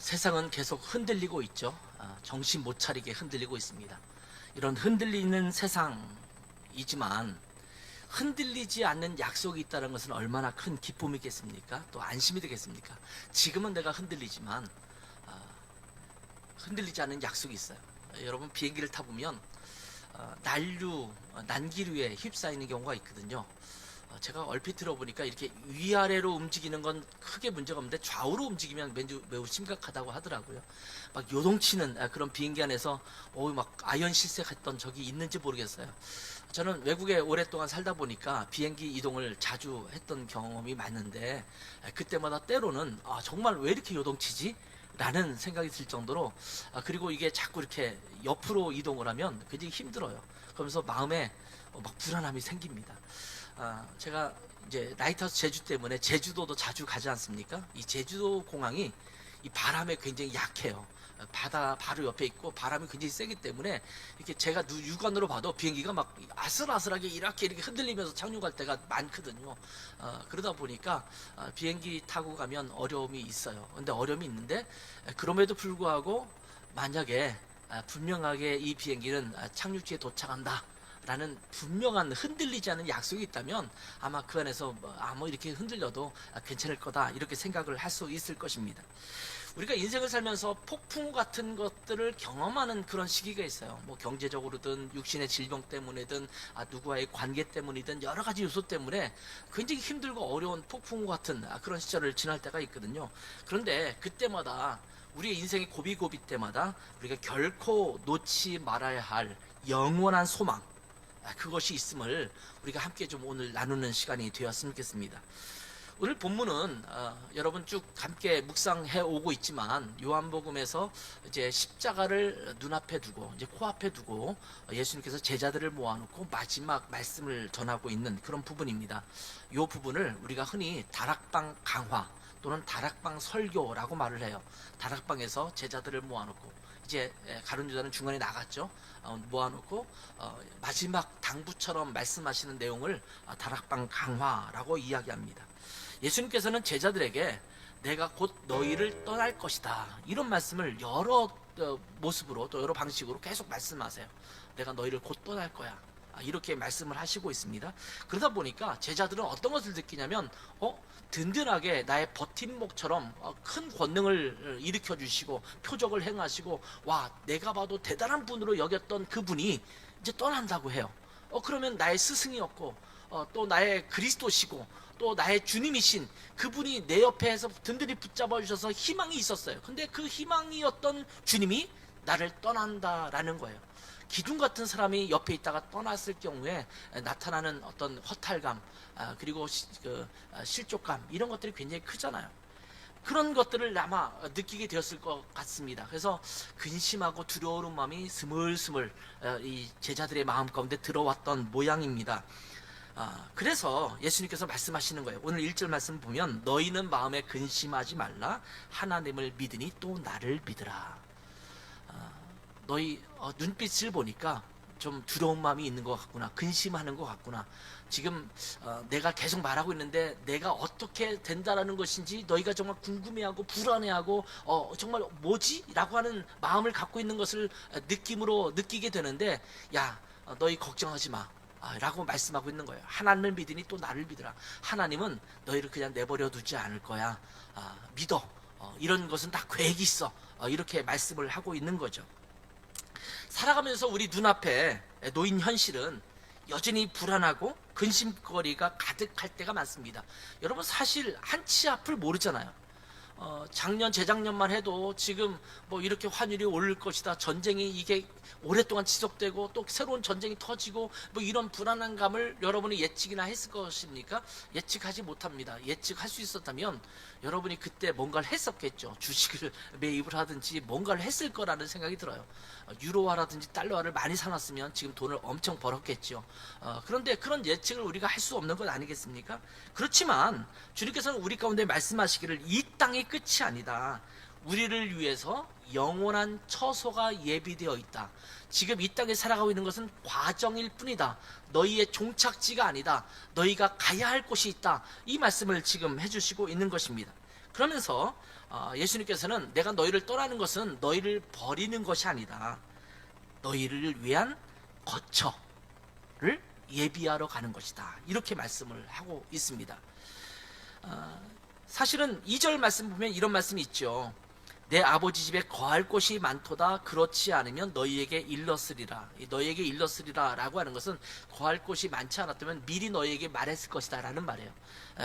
세상은 계속 흔들리고 있죠. 정신 못 차리게 흔들리고 있습니다. 이런 흔들리는 세상이지만 흔들리지 않는 약속이 있다는 것은 얼마나 큰 기쁨이겠습니까? 또 안심이 되겠습니까? 지금은 내가 흔들리지만 흔들리지 않는 약속이 있어요. 여러분 비행기를 타보면 난기류에 휩싸이는 경우가 있거든요. 제가 얼핏 들어보니까 이렇게 위아래로 움직이는 건 크게 문제가 없는데 좌우로 움직이면 매우 심각하다고 하더라고요. 막 요동치는 그런 비행기 안에서 막 아연 실색했던 적이 있는지 모르겠어요. 저는 외국에 오랫동안 살다 보니까 비행기 이동을 자주 했던 경험이 많은데 그때마다 때로는 정말 왜 이렇게 요동치지? 라는 생각이 들 정도로 그리고 이게 자꾸 이렇게 옆으로 이동을 하면 굉장히 힘들어요. 그러면서 마음에 막 불안함이 생깁니다. 제가 이제 라이트하우스 제주 때문에 제주도도 자주 가지 않습니까? 이 제주도 공항이 이 바람에 굉장히 약해요. 바다 바로 옆에 있고 바람이 굉장히 세기 때문에 이렇게 제가 육안으로 봐도 비행기가 막 아슬아슬하게 이렇게 흔들리면서 착륙할 때가 많거든요. 그러다 보니까 비행기 타고 가면 어려움이 있어요. 근데 어려움이 있는데 그럼에도 불구하고 만약에 분명하게 이 비행기는 착륙지에 도착한다 라는 분명한 흔들리지 않는 약속이 있다면 아마 그 안에서 이렇게 흔들려도 괜찮을 거다 이렇게 생각을 할 수 있을 것입니다. 우리가 인생을 살면서 폭풍 같은 것들을 경험하는 그런 시기가 있어요. 뭐 경제적으로든 육신의 질병 때문이든 누구와의 관계 때문이든 여러 가지 요소 때문에 굉장히 힘들고 어려운 폭풍 같은 그런 시절을 지날 때가 있거든요. 그런데 그때마다 우리의 인생의 고비고비 때마다 우리가 결코 놓지 말아야 할 영원한 소망, 그것이 있음을 우리가 함께 좀 오늘 나누는 시간이 되었으면 좋겠습니다. 오늘 본문은 여러분 쭉 함께 묵상해 오고 있지만 요한복음에서 이제 십자가를 눈앞에 두고 이제 코앞에 두고 예수님께서 제자들을 모아놓고 마지막 말씀을 전하고 있는 그런 부분입니다. 이 부분을 우리가 흔히 다락방 강화 또는 다락방 설교라고 말을 해요. 다락방에서 제자들을 모아놓고 이제 가룟 유다는 중간에 나갔죠. 모아놓고 마지막 당부처럼 말씀하시는 내용을 다락방 강화라고 이야기합니다. 예수님께서는 제자들에게 내가 곧 너희를 떠날 것이다 이런 말씀을 여러 모습으로 또 여러 방식으로 계속 말씀하세요. 내가 너희를 곧 떠날 거야 이렇게 말씀을 하시고 있습니다. 그러다 보니까 제자들은 어떤 것을 느끼냐면 든든하게 나의 버팀목처럼 큰 권능을 일으켜 주시고 표적을 행하시고 내가 봐도 대단한 분으로 여겼던 그분이 이제 떠난다고 해요. 그러면 나의 스승이었고 또 나의 그리스도시고 또 나의 주님이신 그분이 내 옆에서 든든히 붙잡아 주셔서 희망이 있었어요. 근데 그 희망이었던 주님이 나를 떠난다라는 거예요. 기둥 같은 사람이 옆에 있다가 떠났을 경우에 나타나는 어떤 허탈감 그리고 실족감 이런 것들이 굉장히 크잖아요. 그런 것들을 아마 느끼게 되었을 것 같습니다. 그래서 근심하고 두려운 마음이 스물스물 이 제자들의 마음 가운데 들어왔던 모양입니다. 그래서 예수님께서 말씀하시는 거예요. 오늘 1절 말씀 보면 너희는 마음에 근심하지 말라 하나님을 믿으니 또 나를 믿으라. 너희 눈빛을 보니까 좀 두려운 마음이 있는 것 같구나, 근심하는 것 같구나. 지금 내가 계속 말하고 있는데 내가 어떻게 된다라는 것인지 너희가 정말 궁금해하고 불안해하고 정말 뭐지? 라고 하는 마음을 갖고 있는 것을 느낌으로 느끼게 되는데 너희 걱정하지 마 라고 말씀하고 있는 거예요. 하나님을 믿으니 또 나를 믿으라. 하나님은 너희를 그냥 내버려 두지 않을 거야. 믿어. 이런 것은 다 계획이 있어. 이렇게 말씀을 하고 있는 거죠. 살아가면서 우리 눈앞에 놓인 현실은 여전히 불안하고 근심거리가 가득할 때가 많습니다. 여러분 사실 한치 앞을 모르잖아요. 작년 재작년만 해도 지금 이렇게 환율이 오를 것이다, 전쟁이 이게 오랫동안 지속되고 또 새로운 전쟁이 터지고 이런 불안한 감을 여러분이 예측이나 했을 것입니까? 예측하지 못합니다. 예측할 수 있었다면 여러분이 그때 뭔가를 했었겠죠. 주식을 매입을 하든지 뭔가를 했을 거라는 생각이 들어요. 유로화라든지 달러화를 많이 사놨으면 지금 돈을 엄청 벌었겠죠. 그런데 그런 예측을 우리가 할 수 없는 것 아니겠습니까? 그렇지만 주님께서는 우리 가운데 말씀하시기를 이 땅이 끝이 아니다. 우리를 위해서 영원한 처소가 예비되어 있다. 지금 이 땅에 살아가고 있는 것은 과정일 뿐이다. 너희의 종착지가 아니다. 너희가 가야 할 곳이 있다. 이 말씀을 지금 해주시고 있는 것입니다. 그러면서 예수님께서는 내가 너희를 떠나는 것은 너희를 버리는 것이 아니다. 너희를 위한 거처를 예비하러 가는 것이다. 이렇게 말씀을 하고 있습니다. 사실은 2절 말씀 보면 이런 말씀이 있죠. 내 아버지 집에 거할 곳이 많도다. 그렇지 않으면 너희에게 일렀으리라. 너희에게 일렀으리라 라고 하는 것은 거할 곳이 많지 않았다면 미리 너희에게 말했을 것이다 라는 말이에요.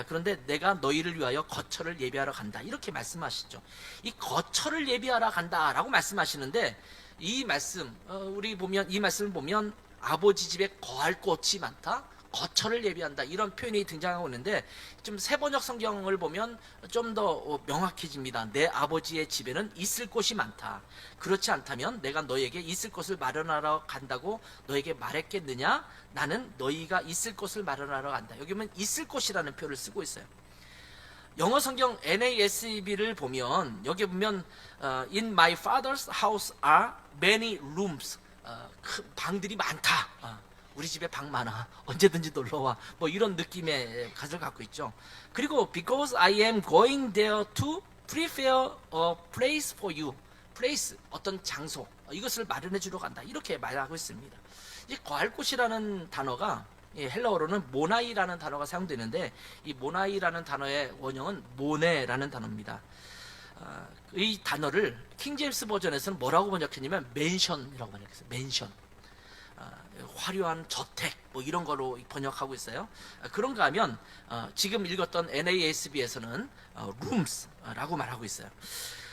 그런데 내가 너희를 위하여 거처를 예비하러 간다. 이렇게 말씀하시죠. 이 거처를 예비하러 간다 라고 말씀하시는데, 이 말씀 우리 보면, 이 말씀을 보면 아버지 집에 거할 곳이 많다, 거처를 예비한다, 이런 표현이 등장하고 있는데, 좀 세번역 성경을 보면 좀 더 명확해집니다. 내 아버지의 집에는 있을 곳이 많다. 그렇지 않다면 내가 너희에게 있을 곳을 마련하러 간다고 너에게 말했겠느냐? 나는 너희가 있을 곳을 마련하러 간다. 여기 보면 있을 곳이라는 표현을 쓰고 있어요. 영어 성경 NASB를 보면 여기 보면 In my father's house are many rooms. 방들이 많다. 우리 집에 방 많아. 언제든지 놀러와. 뭐 이런 느낌의 가사를 갖고 있죠. 그리고 Because I am going there to prepare a place for you. place, 어떤 장소, 이것을 마련해 주러 간다. 이렇게 말하고 있습니다. 이 거할 곳이라는 단어가 헬라어로는 모나이라는 단어가 사용되는데, 이 모나이라는 단어의 원형은 모네라는 단어입니다. 이 단어를 킹제임스 버전에서는 뭐라고 번역했냐면 맨션이라고 번역했어요. 맨션. 화려한 저택 뭐 이런 거로 번역하고 있어요. 그런가 하면 지금 읽었던 NASB에서는 rooms라고 말하고 있어요.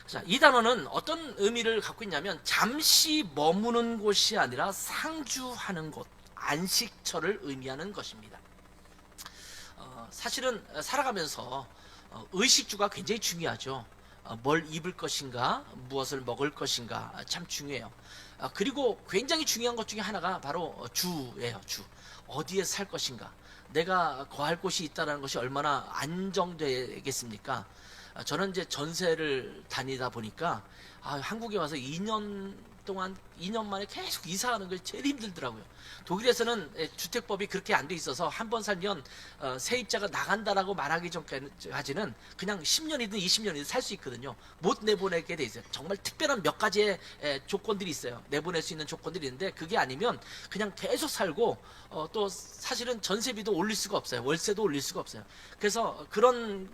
자, 이 단어는 어떤 의미를 갖고 있냐면 잠시 머무는 곳이 아니라 상주하는 곳, 안식처를 의미하는 것입니다. 사실은 살아가면서 의식주가 굉장히 중요하죠. 뭘 입을 것인가, 무엇을 먹을 것인가 참 중요해요. 그리고 굉장히 중요한 것 중에 하나가 바로 주예요. 주. 어디에 살 것인가, 내가 거할 곳이 있다는 것이 얼마나 안정되겠습니까? 저는 이제 전세를 다니다 보니까 한국에 와서 2년 동안 2년 만에 계속 이사하는 게 제일 힘들더라고요. 독일에서는 주택법이 그렇게 안 돼 있어서 한 번 살면 세입자가 나간다라고 말하기 전까지는 그냥 10년이든 20년이든 살 수 있거든요. 못 내보내게 돼 있어요. 정말 특별한 몇 가지의 조건들이 있어요. 내보낼 수 있는 조건들이 있는데, 그게 아니면 그냥 계속 살고 또 사실은 전세비도 올릴 수가 없어요. 월세도 올릴 수가 없어요. 그래서 그런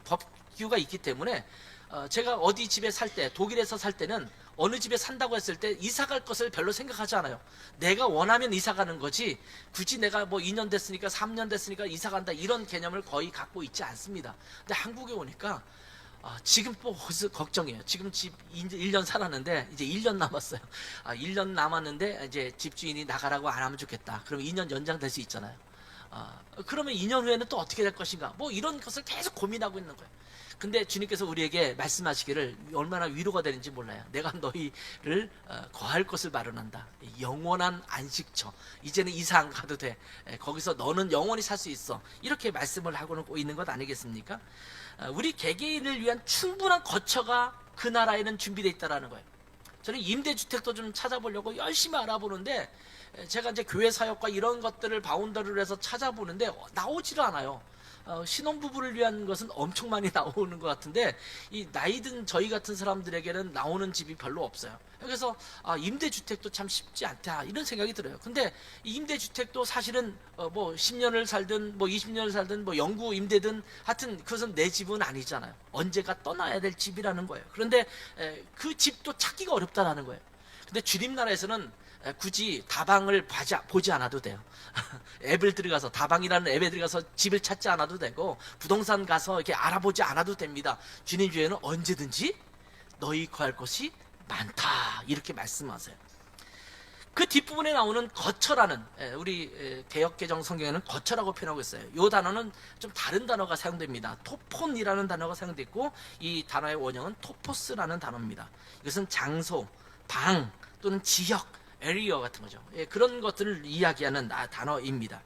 법규가 있기 때문에 제가 어디 집에 살 때, 독일에서 살 때는 어느 집에 산다고 했을 때 이사 갈 것을 별로 생각하지 않아요. 내가 원하면 이사 가는 거지, 굳이 내가 뭐 2년 됐으니까 3년 됐으니까 이사 간다 이런 개념을 거의 갖고 있지 않습니다. 근데 한국에 오니까 지금 또 걱정이에요. 지금 집 이제 1년 살았는데 이제 1년 남았어요. 1년 남았는데 이제 집주인이 나가라고 안 하면 좋겠다. 그럼 2년 연장될 수 있잖아요. 그러면 2년 후에는 또 어떻게 될 것인가, 뭐 이런 것을 계속 고민하고 있는 거예요. 근데 주님께서 우리에게 말씀하시기를 얼마나 위로가 되는지 몰라요. 내가 너희를 거할 것을 마련한다. 영원한 안식처. 이제는 이사 안 가도 돼. 거기서 너는 영원히 살 수 있어. 이렇게 말씀을 하고 있는 것 아니겠습니까? 우리 개개인을 위한 충분한 거처가 그 나라에는 준비되어 있다는 거예요. 저는 임대주택도 좀 찾아보려고 열심히 알아보는데, 제가 이제 교회 사역과 이런 것들을 바운더리를 해서 찾아보는데 나오지를 않아요. 신혼부부를 위한 것은 엄청 많이 나오는 것 같은데, 이 나이든 저희 같은 사람들에게는 나오는 집이 별로 없어요. 그래서 임대주택도 참 쉽지 않다 이런 생각이 들어요. 근데 이 임대주택도 사실은 뭐 10년을 살든 뭐 20년을 살든 뭐 영구 임대든 하여튼 그것은 내 집은 아니잖아요. 언제가 떠나야 될 집이라는 거예요. 그런데 그 집도 찾기가 어렵다라는 거예요. 근데 주님 나라에서는 굳이 다방을 보지 않아도 돼요. 앱을 들어가서, 다방이라는 앱에 들어가서 집을 찾지 않아도 되고, 부동산 가서 이렇게 알아보지 않아도 됩니다. 주님 주에는 언제든지 너희 거할 곳이 많다 이렇게 말씀하세요. 그 뒷부분에 나오는 거처라는, 우리 개역개정 성경에는 거처라고 표현하고 있어요. 이 단어는 좀 다른 단어가 사용됩니다. 토폰이라는 단어가 사용됐고, 이 단어의 원형은 토포스라는 단어입니다. 이것은 장소, 방 또는 지역, 에리어 같은 거죠. 그런 것들을 이야기하는 단어입니다.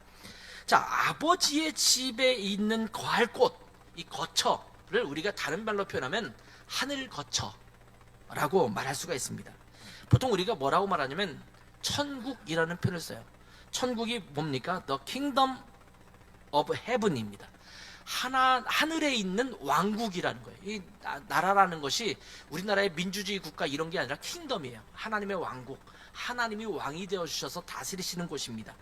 자, 아버지의 집에 있는 거할 곳, 이 거처를 우리가 다른 말로 표현하면 하늘 거처라고 말할 수가 있습니다. 보통 우리가 뭐라고 말하냐면 천국이라는 표현을 써요. 천국이 뭡니까? The Kingdom of Heaven입니다. 하늘에 있는 왕국이라는 거예요. 이 나라라는 것이 우리나라의 민주주의 국가 이런 게 아니라 킹덤이에요. 하나님의 왕국, 하나님이 왕이 되어 주셔서 다스리시는 곳입니다.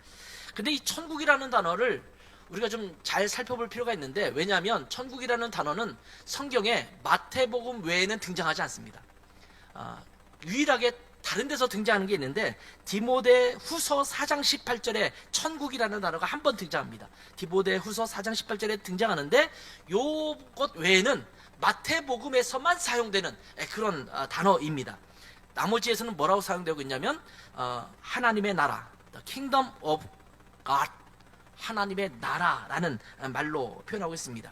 근데 이 천국이라는 단어를 우리가 좀 잘 살펴볼 필요가 있는데, 왜냐하면 천국이라는 단어는 성경에 마태복음 외에는 등장하지 않습니다. 유일하게 다른 데서 등장하는 게 있는데, 디모데 후서 4장 18절에 천국이라는 단어가 한 번 등장합니다. 디모데 후서 4장 18절에 등장하는데, 요것 외에는 마태복음에서만 사용되는 그런 단어입니다. 나머지에서는 뭐라고 사용되고 있냐면 하나님의 나라, The Kingdom of God, 하나님의 나라라는 말로 표현하고 있습니다.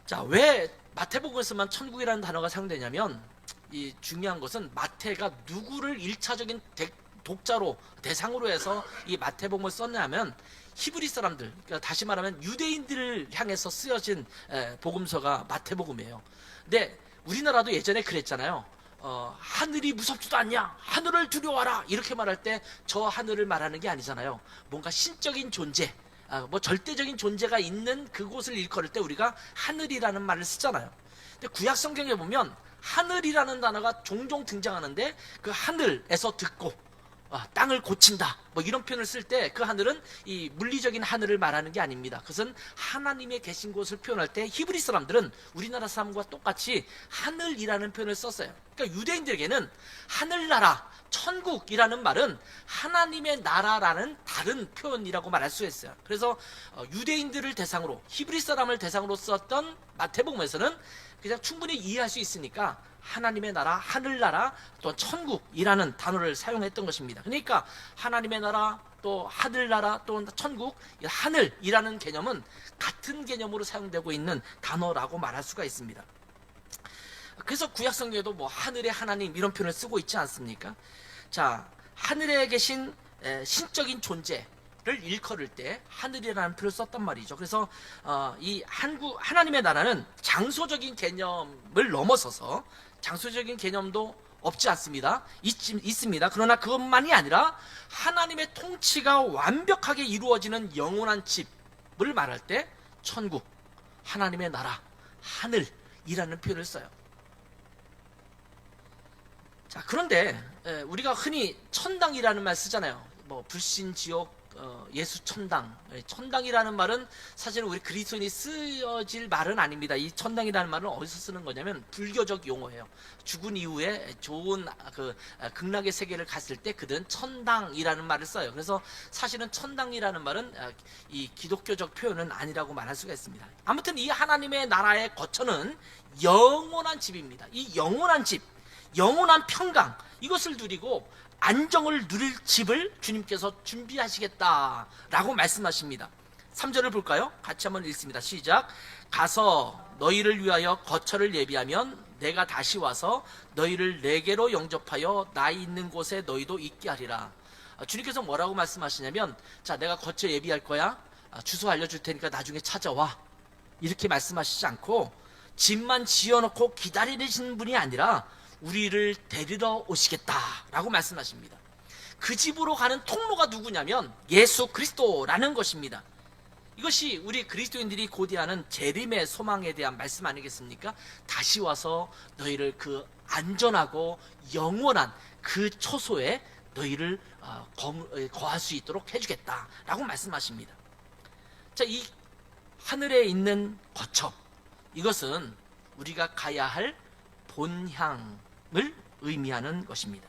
자, 왜 마태복음에서만 천국이라는 단어가 사용되냐면, 이 중요한 것은 마태가 누구를 1차적인 독자로 대상으로 해서 이 마태복음을 썼냐면 히브리 사람들, 그러니까 다시 말하면 유대인들을 향해서 쓰여진 복음서가 마태복음이에요. 근데 우리나라도 예전에 그랬잖아요. 하늘이 무섭지도 않냐, 하늘을 두려워하라, 이렇게 말할 때 저 하늘을 말하는 게 아니잖아요. 뭔가 신적인 존재, 뭐 절대적인 존재가 있는 그곳을 일컬을 때 우리가 하늘이라는 말을 쓰잖아요. 근데 구약 성경에 보면 하늘이라는 단어가 종종 등장하는데, 그 하늘에서 듣고 땅을 고친다, 뭐 이런 표현을 쓸 때 그 하늘은 이 물리적인 하늘을 말하는 게 아닙니다. 그것은 하나님의 계신 곳을 표현할 때 히브리 사람들은 우리나라 사람과 똑같이 하늘이라는 표현을 썼어요. 그러니까 유대인들에게는 하늘나라, 천국이라는 말은 하나님의 나라라는 다른 표현이라고 말할 수 있어요. 그래서 유대인들을 대상으로, 히브리 사람을 대상으로 썼던 마태복음에서는 그냥 충분히 이해할 수 있으니까 하나님의 나라, 하늘나라, 또 천국이라는 단어를 사용했던 것입니다. 그러니까 하나님의 나라, 또 하늘나라, 또 천국, 하늘이라는 개념은 같은 개념으로 사용되고 있는 단어라고 말할 수가 있습니다. 그래서 구약성경에도 뭐 하늘의 하나님 이런 표현을 쓰고 있지 않습니까? 자, 하늘에 계신 신적인 존재를 일컬을 때 하늘이라는 표현을 썼단 말이죠. 그래서 이 하나님의 나라는 장소적인 개념을 넘어서서, 장소적인 개념도 없지 않습니다. 있습니다. 그러나 그것만이 아니라 하나님의 통치가 완벽하게 이루어지는 영원한 집을 말할 때 천국, 하나님의 나라, 하늘이라는 표현을 써요. 자, 그런데 우리가 흔히 천당이라는 말 쓰잖아요. 뭐 불신, 지옥, 예수 천당. 천당이라는 말은 사실 우리 그리스도인이 쓰여질 말은 아닙니다. 이 천당이라는 말은 어디서 쓰는 거냐면 불교적 용어예요. 죽은 이후에 좋은 극락의 세계를 갔을 때 그들은 천당이라는 말을 써요. 그래서 사실은 천당이라는 말은 이 기독교적 표현은 아니라고 말할 수가 있습니다. 아무튼 이 하나님의 나라의 거처는 영원한 집입니다. 이 영원한 집, 영원한 평강, 이것을 누리고 안정을 누릴 집을 주님께서 준비하시겠다라고 말씀하십니다. 3절을 볼까요? 같이 한번 읽습니다. 시작. 가서 너희를 위하여 거처를 예비하면 내가 다시 와서 너희를 내게로 영접하여 나 있는 곳에 너희도 있게 하리라. 주님께서 뭐라고 말씀하시냐면, 자, 내가 거처 예비할 거야, 주소 알려줄 테니까 나중에 찾아와, 이렇게 말씀하시지 않고 집만 지어놓고 기다리시는 분이 아니라 우리를 데리러 오시겠다라고 말씀하십니다. 그 집으로 가는 통로가 누구냐면 예수 그리스도라는 것입니다. 이것이 우리 그리스도인들이 고대하는 재림의 소망에 대한 말씀 아니겠습니까? 다시 와서 너희를 그 안전하고 영원한 그 초소에 너희를 거할 수 있도록 해주겠다라고 말씀하십니다. 자, 이 하늘에 있는 거처, 이것은 우리가 가야 할 본향을 의미하는 것입니다.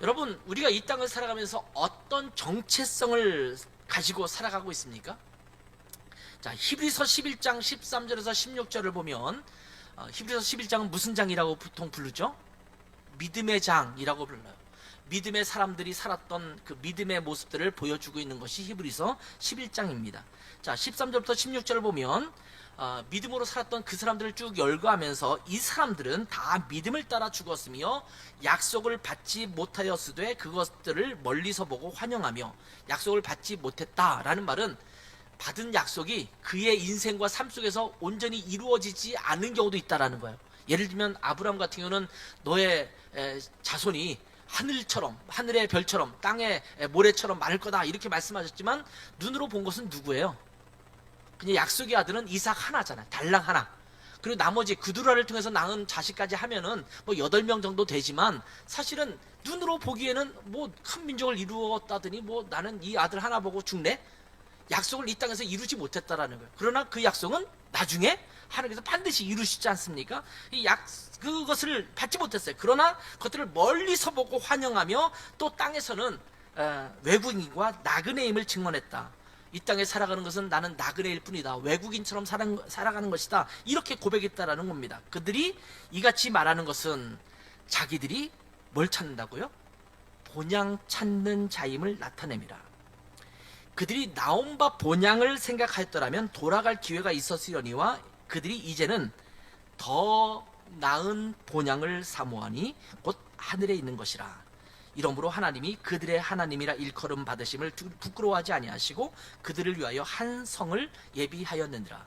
여러분, 우리가 이 땅을 살아가면서 어떤 정체성을 가지고 살아가고 있습니까? 자, 히브리서 11장 13절에서 16절을 보면 히브리서 11장은 무슨 장이라고 보통 부르죠? 믿음의 장이라고 불러요. 믿음의 사람들이 살았던 그 믿음의 모습들을 보여주고 있는 것이 히브리서 11장입니다. 자, 13절부터 16절을 보면 믿음으로 살았던 그 사람들을 쭉 열거하면서 이 사람들은 다 믿음을 따라 죽었으며 약속을 받지 못하였으되 그것들을 멀리서 보고 환영하며, 약속을 받지 못했다라는 말은 받은 약속이 그의 인생과 삶 속에서 온전히 이루어지지 않은 경우도 있다라는 거예요. 예를 들면 아브라함 같은 경우는 너의 자손이 하늘처럼, 하늘의 별처럼, 땅의 모래처럼 많을 거다, 이렇게 말씀하셨지만 눈으로 본 것은 누구예요? 그냥 약속의 아들은 이삭 하나잖아요. 달랑 하나. 그리고 나머지 그두라를 통해서 낳은 자식까지 하면은 뭐 8명 정도 되지만 사실은 눈으로 보기에는 뭐 큰 민족을 이루었다더니 뭐 나는 이 아들 하나 보고 죽네? 약속을 이 땅에서 이루지 못했다라는 거예요. 그러나 그 약속은 나중에 하나님께서 반드시 이루시지 않습니까? 그것을 받지 못했어요. 그러나 그것들을 멀리서 보고 환영하며 또 땅에서는 외국인과 나그네임을 증언했다. 이 땅에 살아가는 것은 나는 나그네일 뿐이다. 외국인처럼 살아가는 것이다. 이렇게 고백했다라는 겁니다. 그들이 이같이 말하는 것은 자기들이 뭘 찾는다고요? 본향 찾는 자임을 나타냅니다. 그들이 나온 바 본향을 생각하였더라면 돌아갈 기회가 있었으려니와 그들이 이제는 더 나은 본향을 사모하니 곧 하늘에 있는 것이라. 이러므로 하나님이 그들의 하나님이라 일컬음 받으심을 부끄러워하지 아니하시고 그들을 위하여 한 성을 예비하였느니라.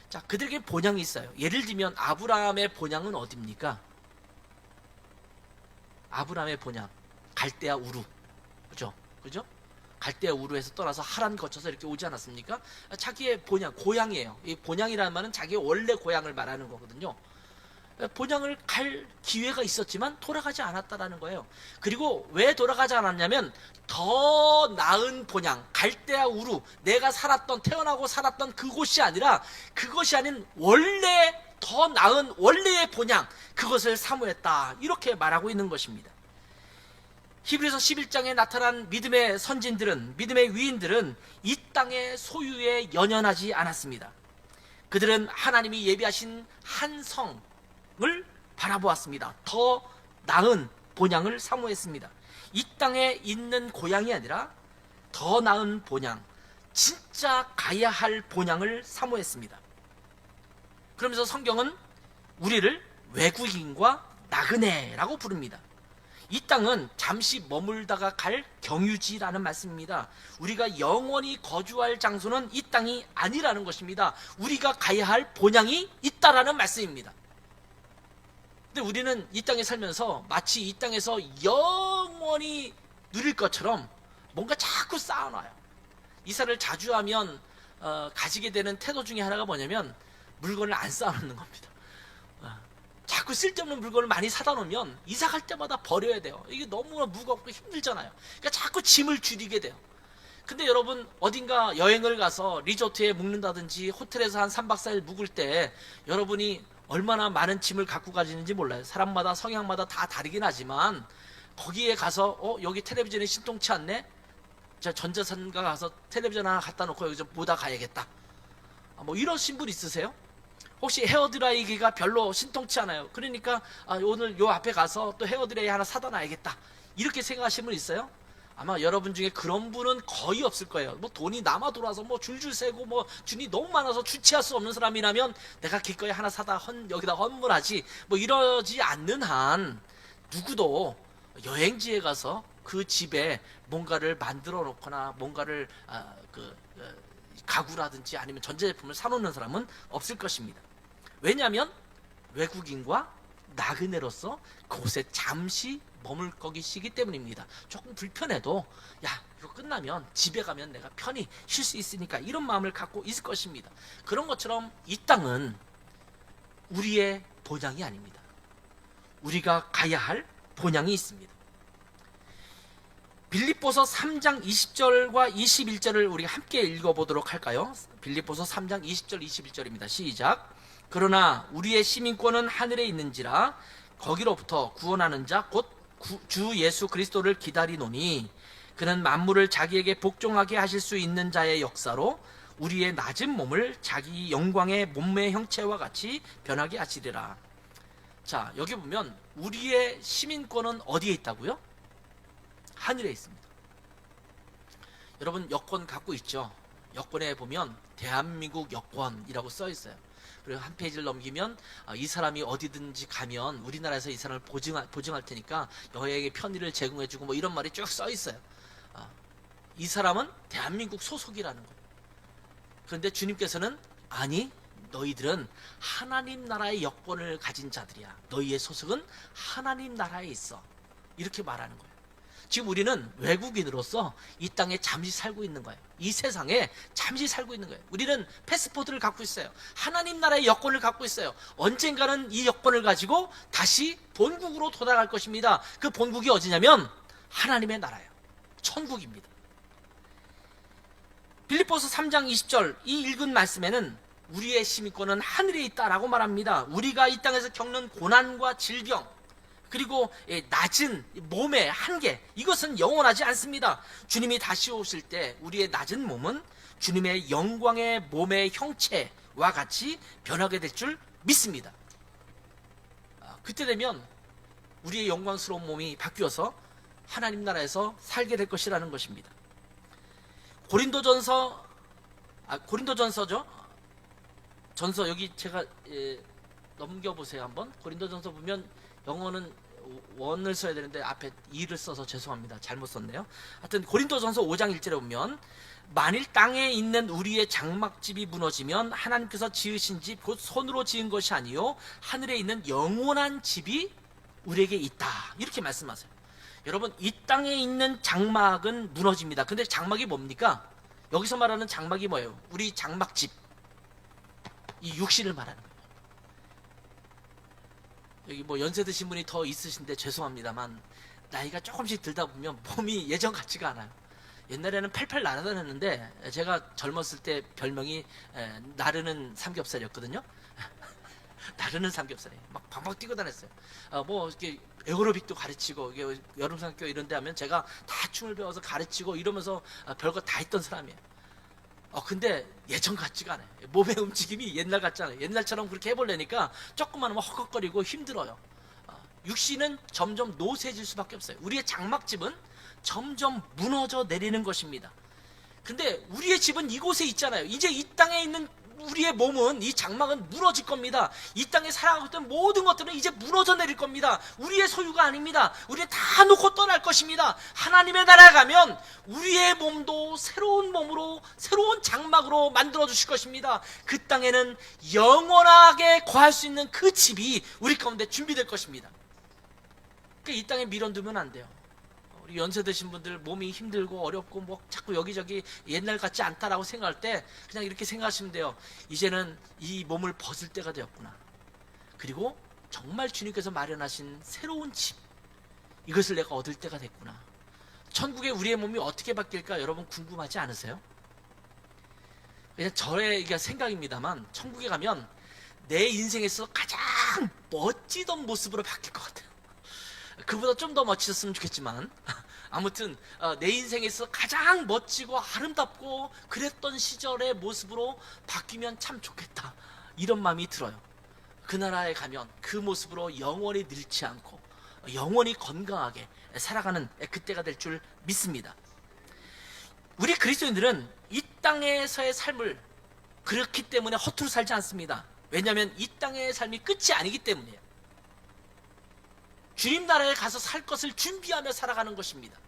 자, 그들에게 본향이 있어요. 예를 들면 아브라함의 본향은 어디입니까? 아브라함의 본향 갈대아 우루, 그죠? 갈대아 우루에서 떠나서 하란 거쳐서 이렇게 오지 않았습니까? 자기의 본향, 고향이에요. 이 본향이라는 말은 자기의 원래 고향을 말하는 거거든요. 본향을 갈 기회가 있었지만 돌아가지 않았다라는 거예요. 그리고 왜 돌아가지 않았냐면 더 나은 본향, 갈대아 우루, 내가 태어나고 살았던 그곳이 아니라 그것이 아닌 원래 더 나은 원래의 본향, 그것을 사모했다. 이렇게 말하고 있는 것입니다. 히브리서 11장에 나타난 믿음의 선진들은, 믿음의 위인들은 이 땅의 소유에 연연하지 않았습니다. 그들은 하나님이 예비하신 한 성을 바라보았습니다. 더 나은 본향을 사모했습니다. 이 땅에 있는 고향이 아니라 더 나은 본향, 진짜 가야 할 본향을 사모했습니다. 그러면서 성경은 우리를 외국인과 나그네라고 부릅니다. 이 땅은 잠시 머물다가 갈 경유지라는 말씀입니다. 우리가 영원히 거주할 장소는 이 땅이 아니라는 것입니다. 우리가 가야 할 본향이 있다라는 말씀입니다. 근데 우리는 이 땅에 살면서 마치 이 땅에서 영원히 누릴 것처럼 뭔가 자꾸 쌓아놔요. 이사를 자주 하면 가지게 되는 태도 중에 하나가 뭐냐면 물건을 안 쌓아놓는 겁니다. 자꾸 쓸데없는 물건을 많이 사다 놓으면 이사 갈 때마다 버려야 돼요. 이게 너무 무겁고 힘들잖아요. 그러니까 자꾸 짐을 줄이게 돼요. 근데 여러분 어딘가 여행을 가서 리조트에 묵는다든지 호텔에서 한 3박 4일 묵을 때 여러분이 얼마나 많은 짐을 갖고 가시는지 몰라요. 사람마다 성향마다 다 다르긴 하지만 거기에 가서 여기 텔레비전이 신통치 않네? 자, 전자상가 가서 텔레비전 하나 갖다 놓고 여기서 보다 가야겠다. 뭐 이러신 분 있으세요? 혹시 헤어드라이기가 별로 신통치 않아요. 그러니까 오늘 요 앞에 가서 또 헤어드라이기 하나 사다 놔야겠다. 이렇게 생각하시는 분 있어요? 아마 여러분 중에 그런 분은 거의 없을 거예요. 뭐 돈이 남아 돌아서 뭐 줄줄 세고 뭐 준이 너무 많아서 주체할 수 없는 사람이라면 내가 기꺼이 하나 사다 여기다 헌물하지 뭐 이러지 않는 한 누구도 여행지에 가서 그 집에 뭔가를 만들어 놓거나 뭔가를 가구라든지 아니면 전자제품을 사놓는 사람은 없을 것입니다. 왜냐하면 외국인과 나그네로서 그곳에 잠시 머물 거기시기 때문입니다. 조금 불편해도 야 이거 끝나면 집에 가면 내가 편히 쉴 수 있으니까 이런 마음을 갖고 있을 것입니다. 그런 것처럼 이 땅은 우리의 본향이 아닙니다. 우리가 가야 할 본향이 있습니다. 빌립보서 3장 20절과 21절을 우리가 함께 읽어보도록 할까요? 빌립보서 3장 20절 21절입니다. 시작. 그러나 우리의 시민권은 하늘에 있는지라 거기로부터 구원하는 자 곧 주 예수 그리스도를 기다리노니 그는 만물을 자기에게 복종하게 하실 수 있는 자의 역사로 우리의 낮은 몸을 자기 영광의 몸매의 형체와 같이 변하게 하시리라. 자, 여기 보면 우리의 시민권은 어디에 있다고요? 하늘에 있습니다. 여러분 여권 갖고 있죠? 여권에 보면 대한민국 여권이라고 써 있어요. 그리고 한 페이지를 넘기면 이 사람이 어디든지 가면 우리나라에서 이 사람을 보증할 테니까 여행의 편의를 제공해주고 뭐 이런 말이 쭉 써 있어요. 이 사람은 대한민국 소속이라는 거예요. 그런데 주님께서는 아니 너희들은 하나님 나라의 여권을 가진 자들이야. 너희의 소속은 하나님 나라에 있어. 이렇게 말하는 거예요. 지금 우리는 외국인으로서 이 땅에 잠시 살고 있는 거예요. 이 세상에 잠시 살고 있는 거예요. 우리는 패스포트를 갖고 있어요. 하나님 나라의 여권을 갖고 있어요. 언젠가는 이 여권을 가지고 다시 본국으로 돌아갈 것입니다. 그 본국이 어디냐면 하나님의 나라예요. 천국입니다. 빌립보서 3장 20절 이 읽은 말씀에는 우리의 시민권은 하늘에 있다라고 말합니다. 우리가 이 땅에서 겪는 고난과 질병 그리고 낮은 몸의 한계 이것은 영원하지 않습니다. 주님이 다시 오실 때 우리의 낮은 몸은 주님의 영광의 몸의 형체와 같이 변하게 될 줄 믿습니다. 그때 되면 우리의 영광스러운 몸이 바뀌어서 하나님 나라에서 살게 될 것이라는 것입니다. 고린도전서죠. 전서 여기 제가 넘겨보세요 한번. 고린도전서 보면 영어는 원을 써야 되는데 앞에 2를 써서 죄송합니다. 잘못 썼네요. 하여튼 고린도전서 5장 1절에 보면 만일 땅에 있는 우리의 장막집이 무너지면 하나님께서 지으신 집 곧 손으로 지은 것이 아니요 하늘에 있는 영원한 집이 우리에게 있다 이렇게 말씀하세요. 여러분 이 땅에 있는 장막은 무너집니다. 근데 장막이 뭡니까? 여기서 말하는 장막이 뭐예요? 우리 장막집 이 육신을 말하는 거예요. 여기 뭐 연세 드신 분이 더 있으신데 죄송합니다만 나이가 조금씩 들다 보면 몸이 예전 같지가 않아요. 옛날에는 팔팔 날아다녔는데 제가 젊었을 때 별명이 나르는 삼겹살이었거든요. 나르는 삼겹살이에요. 막 방방 뛰고 다녔어요. 뭐 이렇게 에어로빅도 가르치고 여름상교 이런 데 하면 제가 다 춤을 배워서 가르치고 이러면서 별거 다 했던 사람이에요. 근데 예전 같지가 않아요. 몸의 움직임이 옛날 같지 않아요. 옛날처럼 그렇게 해보려니까 조금만 하면 헉헉거리고 힘들어요. 육신은 점점 노쇠해질 수밖에 없어요. 우리의 장막집은 점점 무너져 내리는 것입니다. 근데 우리의 집은 이곳에 있잖아요. 이제 이 땅에 있는 우리의 몸은 이 장막은 무너질 겁니다. 이 땅에 살아가고 있던 모든 것들은 이제 무너져 내릴 겁니다. 우리의 소유가 아닙니다. 우리는 다 놓고 떠날 것입니다. 하나님의 나라에 가면 우리의 몸도 새로운 몸으로 새로운 장막으로 만들어 주실 것입니다. 그 땅에는 영원하게 거할 수 있는 그 집이 우리 가운데 준비될 것입니다. 그러니까 이 땅에 밀어두면 안 돼요. 연세 드신 분들 몸이 힘들고 어렵고 뭐 자꾸 여기저기 옛날 같지 않다라고 생각할 때 그냥 이렇게 생각하시면 돼요. 이제는 이 몸을 벗을 때가 되었구나. 그리고 정말 주님께서 마련하신 새로운 집 이것을 내가 얻을 때가 됐구나. 천국에 우리의 몸이 어떻게 바뀔까 여러분 궁금하지 않으세요? 그냥 저의 생각입니다만 천국에 가면 내 인생에서 가장 멋지던 모습으로 바뀔 것 같아요. 그보다 좀 더 멋지셨으면 좋겠지만 아무튼 내 인생에서 가장 멋지고 아름답고 그랬던 시절의 모습으로 바뀌면 참 좋겠다 이런 마음이 들어요. 그 나라에 가면 그 모습으로 영원히 늙지 않고 영원히 건강하게 살아가는 그때가 될 줄 믿습니다. 우리 그리스도인들은 이 땅에서의 삶을 그렇기 때문에 허투루 살지 않습니다. 왜냐하면 이 땅의 삶이 끝이 아니기 때문이에요. 주님 나라에 가서 살 것을 준비하며 살아가는 것입니다.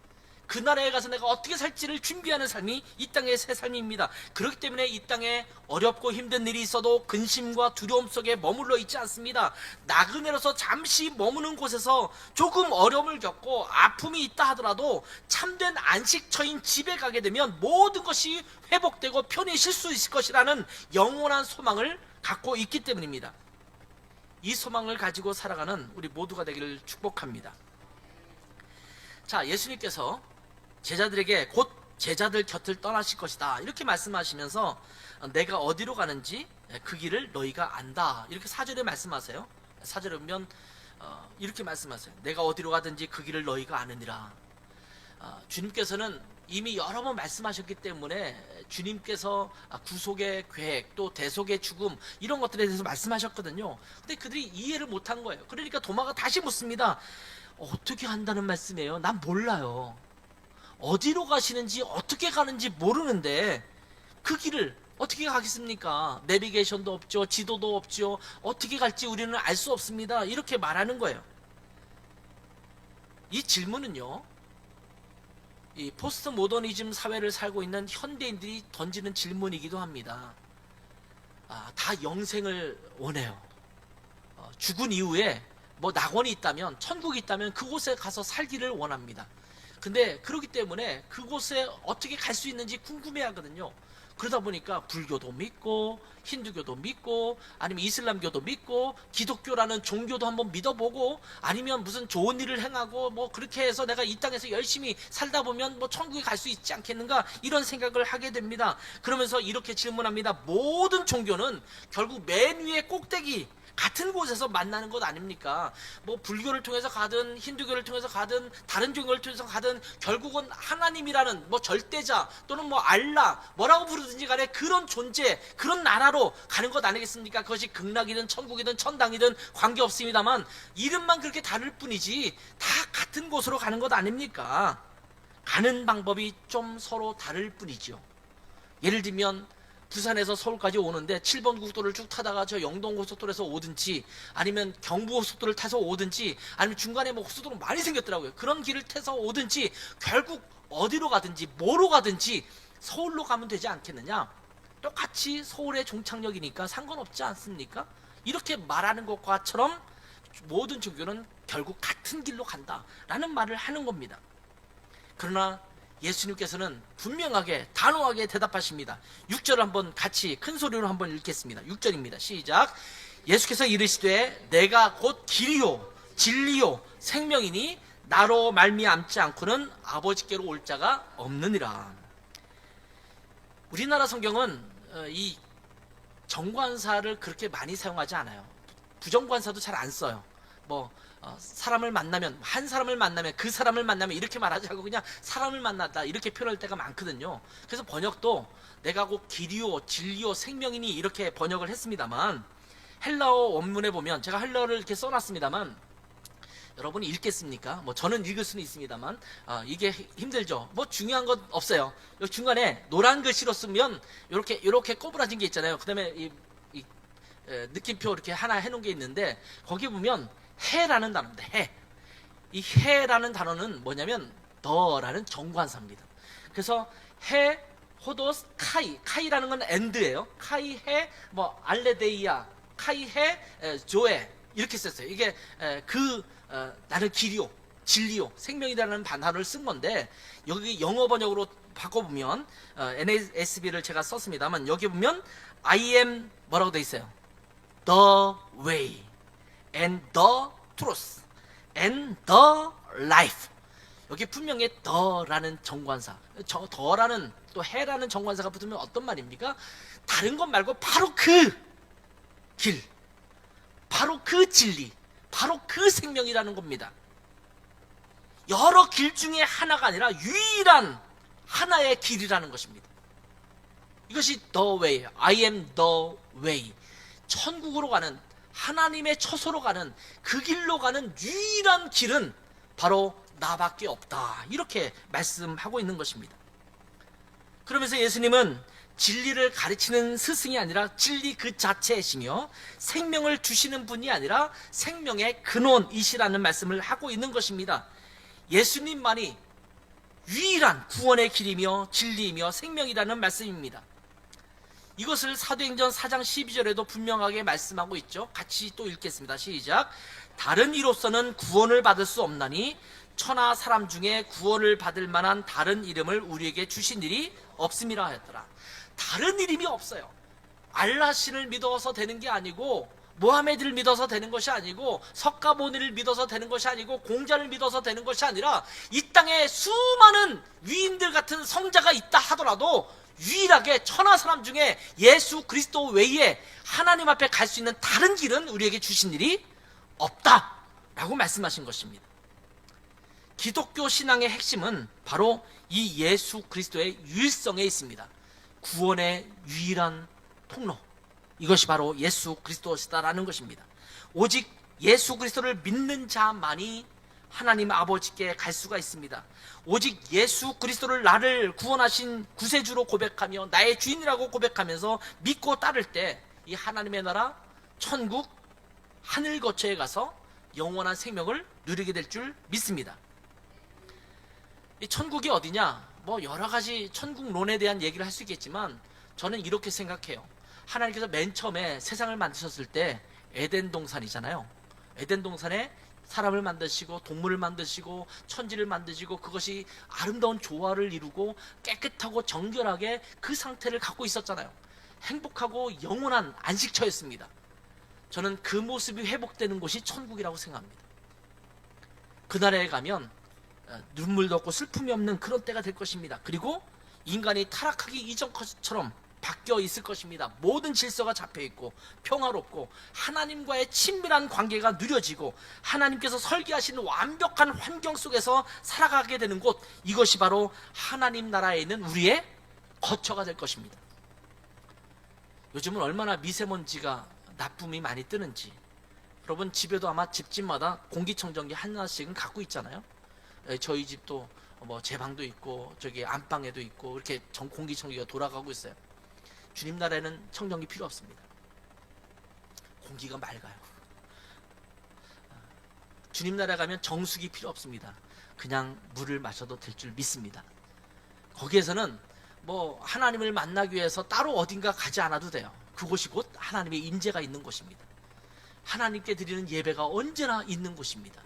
그 나라에 가서 내가 어떻게 살지를 준비하는 삶이 이 땅의 새 삶입니다. 그렇기 때문에 이 땅에 어렵고 힘든 일이 있어도 근심과 두려움 속에 머물러 있지 않습니다. 나그네로서 잠시 머무는 곳에서 조금 어려움을 겪고 아픔이 있다 하더라도 참된 안식처인 집에 가게 되면 모든 것이 회복되고 편히 쉴 수 있을 것이라는 영원한 소망을 갖고 있기 때문입니다. 이 소망을 가지고 살아가는 우리 모두가 되기를 축복합니다. 자, 예수님께서 제자들에게 곧 제자들 곁을 떠나실 것이다 이렇게 말씀하시면서 내가 어디로 가는지 그 길을 너희가 안다 이렇게 4절에 말씀하세요. 4절에 보면 이렇게 말씀하세요. 내가 어디로 가든지 그 길을 너희가 아느니라. 주님께서는 이미 여러 번 말씀하셨기 때문에 주님께서 구속의 계획 또 대속의 죽음 이런 것들에 대해서 말씀하셨거든요. 근데 그들이 이해를 못한 거예요. 그러니까 도마가 다시 묻습니다. 어떻게 한다는 말씀이에요? 난 몰라요. 어디로 가시는지 어떻게 가는지 모르는데 그 길을 어떻게 가겠습니까? 내비게이션도 없죠. 지도도 없죠. 어떻게 갈지 우리는 알 수 없습니다. 이렇게 말하는 거예요. 이 질문은요, 이 포스트 모더니즘 사회를 살고 있는 현대인들이 던지는 질문이기도 합니다. 다 영생을 원해요. 죽은 이후에 뭐 낙원이 있다면 천국이 있다면 그곳에 가서 살기를 원합니다. 근데 그렇기 때문에 그곳에 어떻게 갈 수 있는지 궁금해 하거든요. 그러다 보니까 불교도 믿고 힌두교도 믿고 아니면 이슬람교도 믿고 기독교라는 종교도 한번 믿어보고 아니면 무슨 좋은 일을 행하고 뭐 그렇게 해서 내가 이 땅에서 열심히 살다 보면 뭐 천국에 갈 수 있지 않겠는가, 이런 생각을 하게 됩니다. 그러면서 이렇게 질문합니다. 모든 종교는 결국 맨 위에 꼭대기 같은 곳에서 만나는 것 아닙니까? 뭐 불교를 통해서 가든 힌두교를 통해서 가든 다른 종교를 통해서 가든 결국은 하나님이라는 뭐 절대자 또는 뭐 알라 뭐라고 부르든지 간에 그런 존재, 그런 나라로 가는 것 아니겠습니까? 그것이 극락이든 천국이든 천당이든 관계없습니다만 이름만 그렇게 다를 뿐이지 다 같은 곳으로 가는 것 아닙니까? 가는 방법이 좀 서로 다를 뿐이죠. 예를 들면 부산에서 서울까지 오는데 7번 국도를 쭉 타다가 저 영동고속도로에서 오든지 아니면 경부고속도로를 타서 오든지 아니면 중간에 뭐 고속도로 많이 생겼더라고요. 그런 길을 타서 오든지 결국 어디로 가든지 뭐로 가든지 서울로 가면 되지 않겠느냐? 똑같이 서울의 종착역이니까 상관없지 않습니까? 이렇게 말하는 것과처럼 모든 종교는 결국 같은 길로 간다라는 말을 하는 겁니다. 그러나 예수님께서는 분명하게 단호하게 대답하십니다. 6절을 한번 같이 큰 소리로 한번 읽겠습니다. 6절입니다. 시작. 예수께서 이르시되 내가 곧 길이요 진리요 생명이니 나로 말미암지 않고는 아버지께로 올 자가 없느니라. 우리나라 성경은 이 정관사를 그렇게 많이 사용하지 않아요. 부정관사도 잘 안 써요. 뭐 사람을 만나면, 한 사람을 만나면, 그 사람을 만나면 이렇게 말하지 않고 그냥 사람을 만났다 이렇게 표현할 때가 많거든요. 그래서 번역도 내가 곧 길이요 진리요 생명이니 이렇게 번역을 했습니다만, 헬라어 원문에 보면, 제가 헬라어를 이렇게 써놨습니다만 여러분이 읽겠습니까? 뭐 저는 읽을 수는 있습니다만 이게 힘들죠. 뭐 중요한 건 없어요. 여기 중간에 노란 글씨로 쓰면 이렇게 꼬부라진 게 있잖아요. 그 다음에 이 느낌표 이렇게 하나 해놓은 게 있는데 거기 보면 해라는 단어인데 이 해라는 단어는 뭐냐면 더라는 정관사입니다. 그래서 해, 호도스, 카이라는 건 엔드예요. 카이, 해, 뭐 알레데이아, 카이, 해, 조에 이렇게 썼어요. 이게 나는 길이요, 진리요, 생명이라는 단어를 쓴 건데 여기 영어 번역으로 바꿔보면 NASB를 제가 썼습니다만 여기 보면 I am 뭐라고 돼 있어요? The way and the truth and the life. 여기 분명히 the라는 정관사, the라는 또 해라는 정관사가 붙으면 어떤 말입니까? 다른 것 말고 바로 그 길, 바로 그 진리, 바로 그 생명이라는 겁니다. 여러 길 중에 하나가 아니라 유일한 하나의 길이라는 것입니다. 이것이 the way, I am the way. 천국으로 가는, 하나님의 처소로 가는, 그 길로 가는 유일한 길은 바로 나밖에 없다, 이렇게 말씀하고 있는 것입니다. 그러면서 예수님은 진리를 가르치는 스승이 아니라 진리 그 자체이시며 생명을 주시는 분이 아니라 생명의 근원이시라는 말씀을 하고 있는 것입니다. 예수님만이 유일한 구원의 길이며 진리이며 생명이라는 말씀입니다. 이것을 사도행전 4장 12절에도 분명하게 말씀하고 있죠. 같이 또 읽겠습니다. 시작. 다른 이로서는 구원을 받을 수 없나니 천하 사람 중에 구원을 받을 만한 다른 이름을 우리에게 주신 일이 없음이라 하였더라. 다른 이름이 없어요. 알라신을 믿어서 되는 게 아니고, 모하메드를 믿어서 되는 것이 아니고, 석가모니를 믿어서 되는 것이 아니고, 공자를 믿어서 되는 것이 아니라 이 땅에 수많은 위인들 같은 성자가 있다 하더라도 유일하게 천하 사람 중에 예수 그리스도 외에 하나님 앞에 갈 수 있는 다른 길은 우리에게 주신 일이 없다라고 말씀하신 것입니다. 기독교 신앙의 핵심은 바로 이 예수 그리스도의 유일성에 있습니다. 구원의 유일한 통로, 이것이 바로 예수 그리스도시다라는 것입니다. 오직 예수 그리스도를 믿는 자만이 하나님 아버지께 갈 수가 있습니다. 오직 예수 그리스도를 나를 구원하신 구세주로 고백하며 나의 주인이라고 고백하면서 믿고 따를 때 이 하나님의 나라, 천국, 하늘 거처에 가서 영원한 생명을 누리게 될 줄 믿습니다. 이 천국이 어디냐? 뭐 여러 가지 천국론에 대한 얘기를 할 수 있겠지만 저는 이렇게 생각해요. 하나님께서 맨 처음에 세상을 만드셨을 때 에덴 동산이잖아요. 에덴 동산에 사람을 만드시고 동물을 만드시고 천지를 만드시고 그것이 아름다운 조화를 이루고 깨끗하고 정결하게 그 상태를 갖고 있었잖아요. 행복하고 영원한 안식처였습니다. 저는 그 모습이 회복되는 곳이 천국이라고 생각합니다. 그 나라에 가면 눈물도 없고 슬픔이 없는 그런 때가 될 것입니다. 그리고 인간이 타락하기 이전처럼 바뀌어 있을 것입니다. 모든 질서가 잡혀있고 평화롭고 하나님과의 친밀한 관계가 누려지고 하나님께서 설계하신 완벽한 환경 속에서 살아가게 되는 곳, 이것이 바로 하나님 나라에 있는 우리의 거처가 될 것입니다. 요즘은 얼마나 미세먼지가 나쁨이 많이 뜨는지, 여러분 집에도 아마 집집마다 공기청정기 하나씩은 갖고 있잖아요. 저희 집도 뭐 제 방도 있고 저기 안방에도 있고 이렇게 공기청정기가 돌아가고 있어요. 주님 나라에는 청정기 필요 없습니다. 공기가 맑아요. 주님 나라 가면 정수기 필요 없습니다. 그냥 물을 마셔도 될 줄 믿습니다. 거기에서는 뭐 하나님을 만나기 위해서 따로 어딘가 가지 않아도 돼요. 그곳이 곧 하나님의 임재가 있는 곳입니다. 하나님께 드리는 예배가 언제나 있는 곳입니다.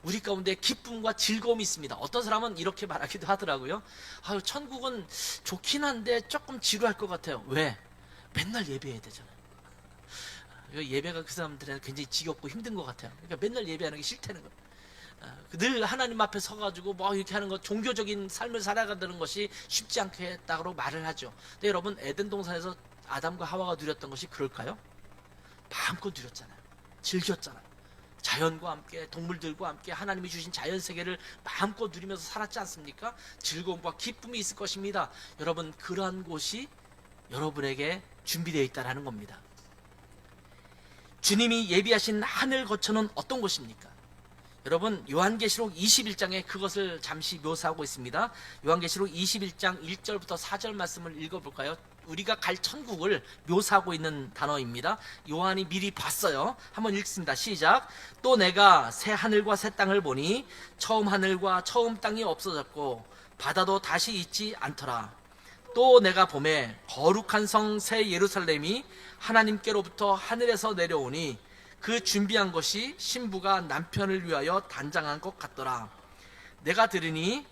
우리 가운데 기쁨과 즐거움이 있습니다. 어떤 사람은 이렇게 말하기도 하더라고요. 아유, 천국은 좋긴 한데 조금 지루할 것 같아요. 왜? 맨날 예배해야 되잖아요. 예배가 그 사람들에는 굉장히 지겹고 힘든 것 같아요. 그러니까 맨날 예배하는 게 싫다는 거예요. 늘 하나님 앞에 서가지고 뭐 이렇게 하는 것, 종교적인 삶을 살아가는 것이 쉽지 않겠다고 말을 하죠. 근데 여러분, 에덴 동산에서 아담과 하와가 누렸던 것이 그럴까요? 마음껏 누렸잖아요. 즐겼잖아요. 자연과 함께, 동물들과 함께 하나님이 주신 자연 세계를 마음껏 누리면서 살았지 않습니까? 즐거움과 기쁨이 있을 것입니다. 여러분, 그러한 곳이 여러분에게 준비되어 있다는 겁니다. 주님이 예비하신 하늘 거처는 어떤 곳입니까? 여러분, 요한계시록 21장에 그것을 잠시 묘사하고 있습니다. 요한계시록 21장 1절부터 4절 말씀을 읽어볼까요? 우리가 갈 천국을 묘사하고 있는 단어입니다. 요한이 미리 봤어요. 한번 읽습니다. 시작. 또 내가 새 하늘과 새 땅을 보니 처음 하늘과 처음 땅이 없어졌고 바다도 다시 있지 않더라. 또 내가 보매 거룩한 성 새 예루살렘이 하나님께로부터 하늘에서 내려오니 그 준비한 것이 신부가 남편을 위하여 단장한 것 같더라. 내가 들으니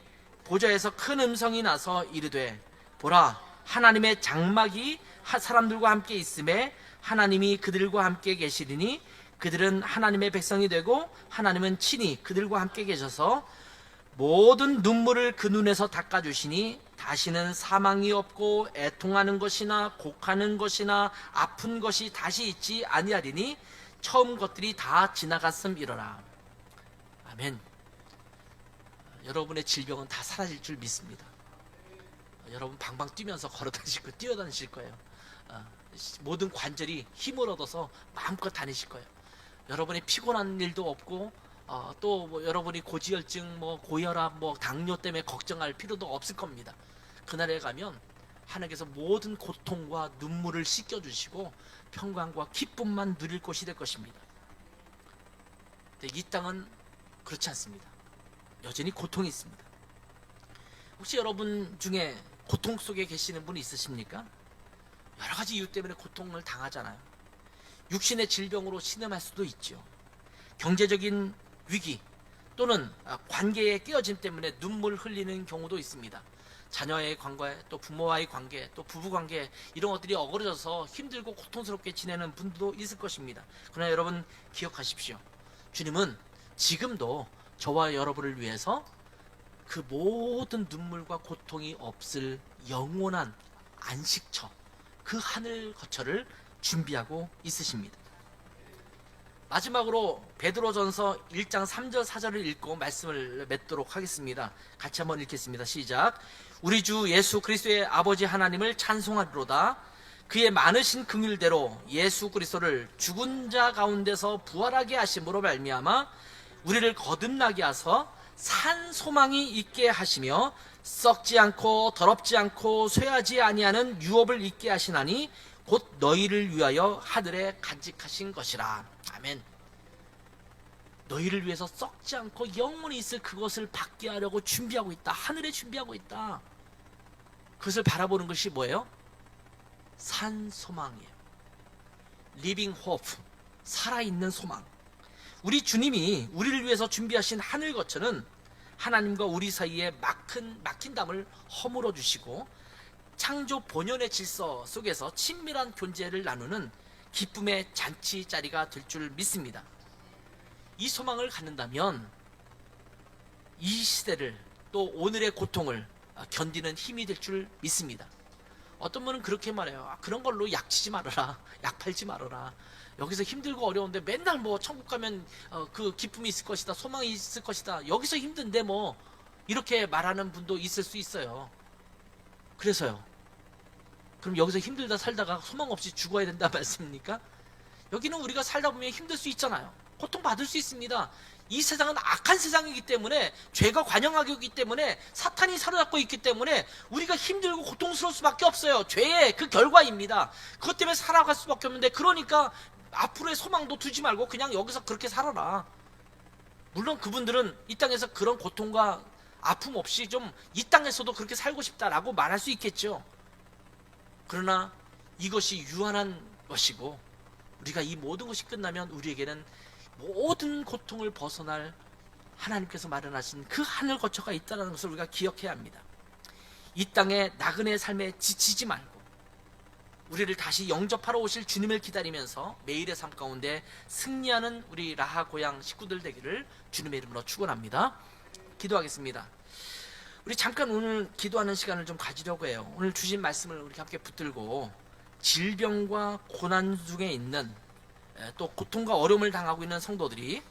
보좌에서 큰 음성이 나서 이르되 보라, 하나님의 장막이 사람들과 함께 있음에 하나님이 그들과 함께 계시리니 그들은 하나님의 백성이 되고 하나님은 친히 그들과 함께 계셔서 모든 눈물을 그 눈에서 닦아주시니 다시는 사망이 없고 애통하는 것이나 곡하는 것이나 아픈 것이 다시 있지 아니하리니 처음 것들이 다 지나갔음이로라. 아멘. 여러분의 질병은 다 사라질 줄 믿습니다. 여러분 방방 뛰면서 걸어다니실 거예요. 뛰어다니실 거예요. 모든 관절이 힘을 얻어서 마음껏 다니실 거예요. 여러분이 피곤한 일도 없고 또 뭐 여러분이 고지혈증, 뭐 고혈압, 뭐 당뇨 때문에 걱정할 필요도 없을 겁니다. 그날에 가면 하나님께서 모든 고통과 눈물을 씻겨주시고 평강과 기쁨만 누릴 곳이 될 것입니다. 근데 이 땅은 그렇지 않습니다. 여전히 고통이 있습니다. 혹시 여러분 중에 고통 속에 계시는 분이 있으십니까? 여러 가지 이유 때문에 고통을 당하잖아요. 육신의 질병으로 신음할 수도 있죠. 경제적인 위기 또는 관계의 깨어짐 때문에 눈물 흘리는 경우도 있습니다. 자녀의 관계, 또 부모와의 관계, 또 부부 관계, 이런 것들이 어그러져서 힘들고 고통스럽게 지내는 분들도 있을 것입니다. 그러나 여러분 기억하십시오. 주님은 지금도 저와 여러분을 위해서 그 모든 눈물과 고통이 없을 영원한 안식처, 그 하늘 거처를 준비하고 있으십니다. 마지막으로 베드로전서 1장 3절 4절을 읽고 말씀을 맺도록 하겠습니다. 같이 한번 읽겠습니다. 시작. 우리 주 예수 그리스도의 아버지 하나님을 찬송하리로다. 그의 많으신 긍휼대로 예수 그리스도를 죽은 자 가운데서 부활하게 하심으로 말미암아 우리를 거듭나게 하사 산 소망이 있게 하시며 썩지 않고 더럽지 않고 쇠하지 아니하는 유업을 있게 하시나니 곧 너희를 위하여 하늘에 간직하신 것이라. 아멘. 너희를 위해서 썩지 않고 영원히 있을 그것을 받게 하려고 준비하고 있다. 하늘에 준비하고 있다. 그것을 바라보는 것이 뭐예요? 산 소망이에요. Living hope, 살아있는 소망. 우리 주님이 우리를 위해서 준비하신 하늘 거처는 하나님과 우리 사이에 막힌 담을 허물어 주시고 창조 본연의 질서 속에서 친밀한 존재를 나누는 기쁨의 잔치 자리가 될 줄 믿습니다. 이 소망을 갖는다면 이 시대를 또 오늘의 고통을 견디는 힘이 될 줄 믿습니다. 어떤 분은 그렇게 말해요. 그런 걸로 약치지 말아라, 약 팔지 말아라. 여기서 힘들고 어려운데 맨날 뭐 천국 가면 그 기쁨이 있을 것이다, 소망이 있을 것이다, 여기서 힘든데 뭐, 이렇게 말하는 분도 있을 수 있어요. 그래서요, 그럼 여기서 힘들다 살다가 소망 없이 죽어야 된다 말씀입니까? 여기는 우리가 살다 보면 힘들 수 있잖아요. 고통받을 수 있습니다. 이 세상은 악한 세상이기 때문에, 죄가 관영하기 때문에, 사탄이 사로잡고 있기 때문에 우리가 힘들고 고통스러울 수밖에 없어요. 죄의 그 결과입니다. 그것 때문에 살아갈 수밖에 없는데, 그러니까 앞으로의 소망도 두지 말고 그냥 여기서 그렇게 살아라. 물론 그분들은 이 땅에서 그런 고통과 아픔 없이 좀 이 땅에서도 그렇게 살고 싶다라고 말할 수 있겠죠. 그러나 이것이 유한한 것이고, 우리가 이 모든 것이 끝나면 우리에게는 모든 고통을 벗어날 하나님께서 마련하신 그 하늘 거처가 있다는 것을 우리가 기억해야 합니다. 이 땅의 나그네 삶에 지치지 말고 우리를 다시 영접하러 오실 주님을 기다리면서 매일의 삶 가운데 승리하는 우리 라하 고향 식구들 되기를 주님의 이름으로 축원합니다. 기도하겠습니다. 우리 잠깐 오늘 기도하는 시간을 좀 가지려고 해요. 오늘 주신 말씀을 우리 함께 붙들고 질병과 고난 중에 있는, 또 고통과 어려움을 당하고 있는 성도들이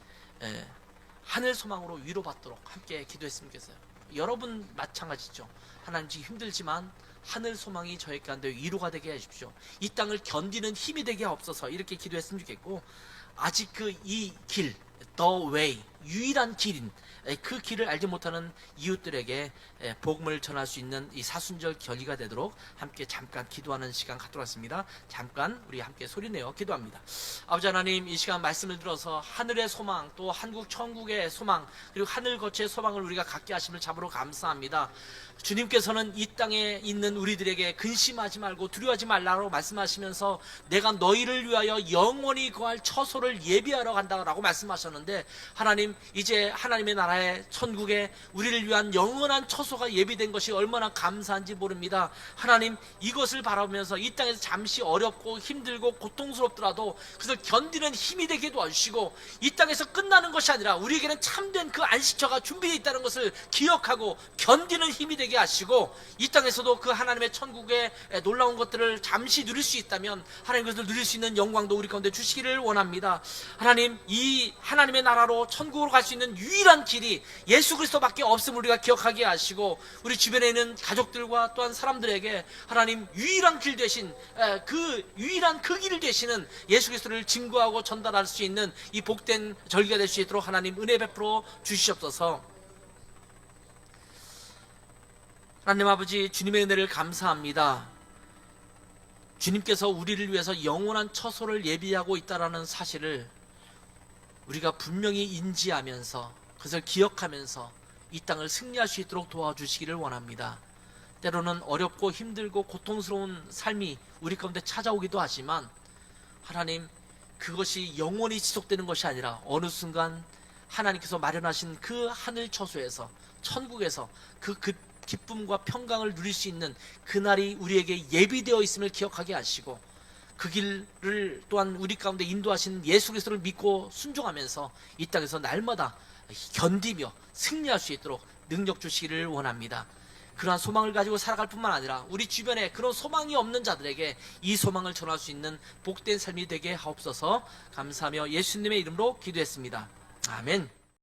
하늘 소망으로 위로받도록 함께 기도했으면 좋겠어요. 여러분 마찬가지죠. 하나님 지금 힘들지만 하늘 소망이 저희 가운데 위로가 되게 해주십시오. 이 땅을 견디는 힘이 되게 하옵소서, 이렇게 기도했으면 좋겠고, 아직 이 길, the way, 유일한 길인 그 길을 알지 못하는 이웃들에게 복음을 전할 수 있는 이 사순절 결의가 되도록 함께 잠깐 기도하는 시간 갖도록 하겠습니다. 잠깐 우리 함께 소리내어 기도합니다. 아버지 하나님, 이 시간 말씀을 들어서 하늘의 소망, 또 한국 천국의 소망, 그리고 하늘 거처의 소망을 우리가 갖게 하심을 잡으러 감사합니다. 주님께서는 이 땅에 있는 우리들에게 근심하지 말고 두려워하지 말라고 말씀하시면서 내가 너희를 위하여 영원히 거할 처소를 예비하러 간다라고 말씀하셨는데, 하나님, 이제 하나님의 나라의 천국에 우리를 위한 영원한 처소가 예비된 것이 얼마나 감사한지 모릅니다. 하나님, 이것을 바라보면서 이 땅에서 잠시 어렵고 힘들고 고통스럽더라도 그것을 견디는 힘이 되게 도와주시고, 이 땅에서 끝나는 것이 아니라 우리에게는 참된 그 안식처가 준비되어 있다는 것을 기억하고 견디는 힘이 되게 하시고, 이 땅에서도 그 하나님의 천국의 놀라운 것들을 잠시 누릴 수 있다면 하나님 그것을 누릴 수 있는 영광도 우리 가운데 주시기를 원합니다. 하나님, 이 하나님의 나라로 천국으로 갈 수 있는 유일한 길이 예수 그리스도밖에 없음을 우리가 기억하게 하시고, 우리 주변에 있는 가족들과 또한 사람들에게 하나님 유일한 길 되신 유일한 그 길을 되시는 예수 그리스도를 증거하고 전달할 수 있는 이 복된 절기가 될 수 있도록 하나님 은혜 베풀어 주시옵소서. 하나님 아버지, 주님의 은혜를 감사합니다. 주님께서 우리를 위해서 영원한 처소를 예비하고 있다는 사실을 우리가 분명히 인지하면서 그것을 기억하면서 이 땅을 승리할 수 있도록 도와주시기를 원합니다. 때로는 어렵고 힘들고 고통스러운 삶이 우리 가운데 찾아오기도 하지만, 하나님, 그것이 영원히 지속되는 것이 아니라 어느 순간 하나님께서 마련하신 그 하늘 처소에서, 천국에서 그 기쁨과 평강을 누릴 수 있는 그날이 우리에게 예비되어 있음을 기억하게 하시고, 그 길을 또한 우리 가운데 인도하신 예수 그리스도를 믿고 순종하면서 이 땅에서 날마다 견디며 승리할 수 있도록 능력 주시기를 원합니다. 그러한 소망을 가지고 살아갈 뿐만 아니라 우리 주변에 그런 소망이 없는 자들에게 이 소망을 전할 수 있는 복된 삶이 되게 하옵소서. 감사하며 예수님의 이름으로 기도했습니다. 아멘.